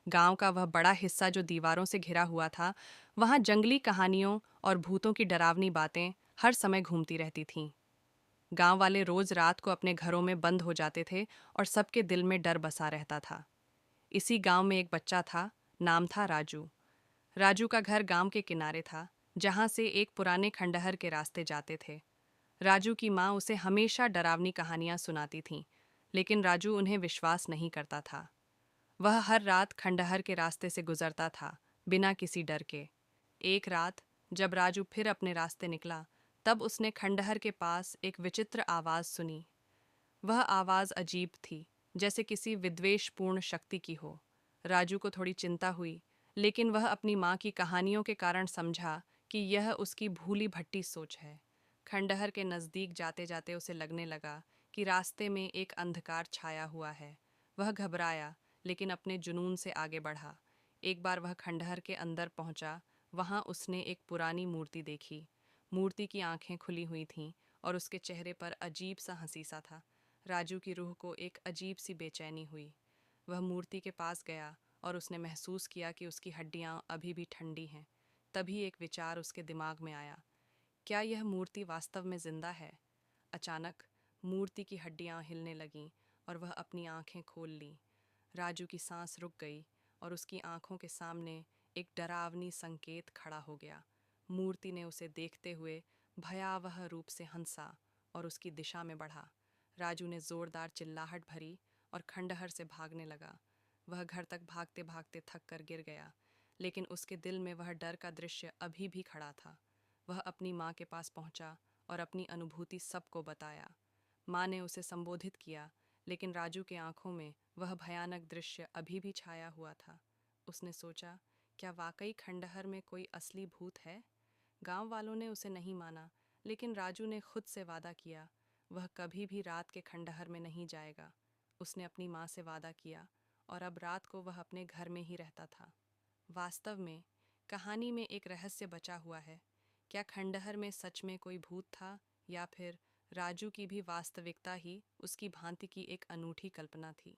गांव का वह बड़ा हिस्सा जो दीवारों से घिरा हुआ था, वहां जंगली कहानियों और भूतों की डरावनी बातें हर समय घूमती रहती थीं। गांव वाले रोज रात को अपने घरों में बंद हो जाते थे और सबके दिल में डर बसा रहता था। इसी गांव में एक बच्चा था, नाम था राजू। राजू का घर गांव के किनारे था, जहां से एक पुराने खंडहर के रास्ते जाते थे। राजू की माँ उसे हमेशा डरावनी कहानियां सुनाती थीं, लेकिन राजू उन्हें विश्वास नहीं करता था। वह हर रात खंडहर के रास्ते से गुजरता था, बिना किसी डर के। एक रात जब राजू फिर अपने रास्ते निकला, तब उसने खंडहर के पास एक विचित्र आवाज सुनी। वह आवाज अजीब थी, जैसे किसी विद्वेषपूर्ण शक्ति की हो। राजू को थोड़ी चिंता हुई, लेकिन वह अपनी माँ की कहानियों के कारण समझा कि यह उसकी भूली भट्टी सोच है। खंडहर के नज़दीक जाते जाते उसे लगने लगा कि रास्ते में एक अंधकार छाया हुआ है। वह घबराया, लेकिन अपने जुनून से आगे बढ़ा। एक बार वह खंडहर के अंदर पहुंचा। वहां उसने एक पुरानी मूर्ति देखी। मूर्ति की आंखें खुली हुई थीं और उसके चेहरे पर अजीब सा हंसी सा था। राजू की रूह को एक अजीब सी बेचैनी हुई। वह मूर्ति के पास गया और उसने महसूस किया कि उसकी हड्डियां अभी भी ठंडी हैं। तभी एक विचार उसके दिमाग में आया, क्या यह मूर्ति वास्तव में जिंदा है? अचानक मूर्ति की हड्डियां हिलने लगीं और वह अपनी आंखें खोल ली। राजू की सांस रुक गई और उसकी आंखों के सामने एक डरावनी संकेत खड़ा हो गया। मूर्ति ने उसे देखते हुए भयावह रूप से हंसा और उसकी दिशा में बढ़ा। राजू ने जोरदार चिल्लाहट भरी और खंडहर से भागने लगा। वह घर तक भागते भागते थक कर गिर गया, लेकिन उसके दिल में वह डर का दृश्य अभी भी खड़ा था। वह अपनी माँ के पास पहुंचा और अपनी अनुभूति सबको बताया। माँ ने उसे संबोधित किया, लेकिन राजू के आंखों में वह भयानक दृश्य अभी भी छाया हुआ था। उसने सोचा, क्या वाकई खंडहर में कोई असली भूत है? गांव वालों ने उसे नहीं माना, लेकिन राजू ने खुद से वादा किया, वह कभी भी रात के खंडहर में नहीं जाएगा। उसने अपनी माँ से वादा किया और अब रात को वह अपने घर में ही रहता था। वास्तव में कहानी में एक रहस्य बचा हुआ है। क्या खंडहर में सच में कोई भूत था, या फिर राजू की भी वास्तविकता ही उसकी भांति की एक अनूठी कल्पना थी?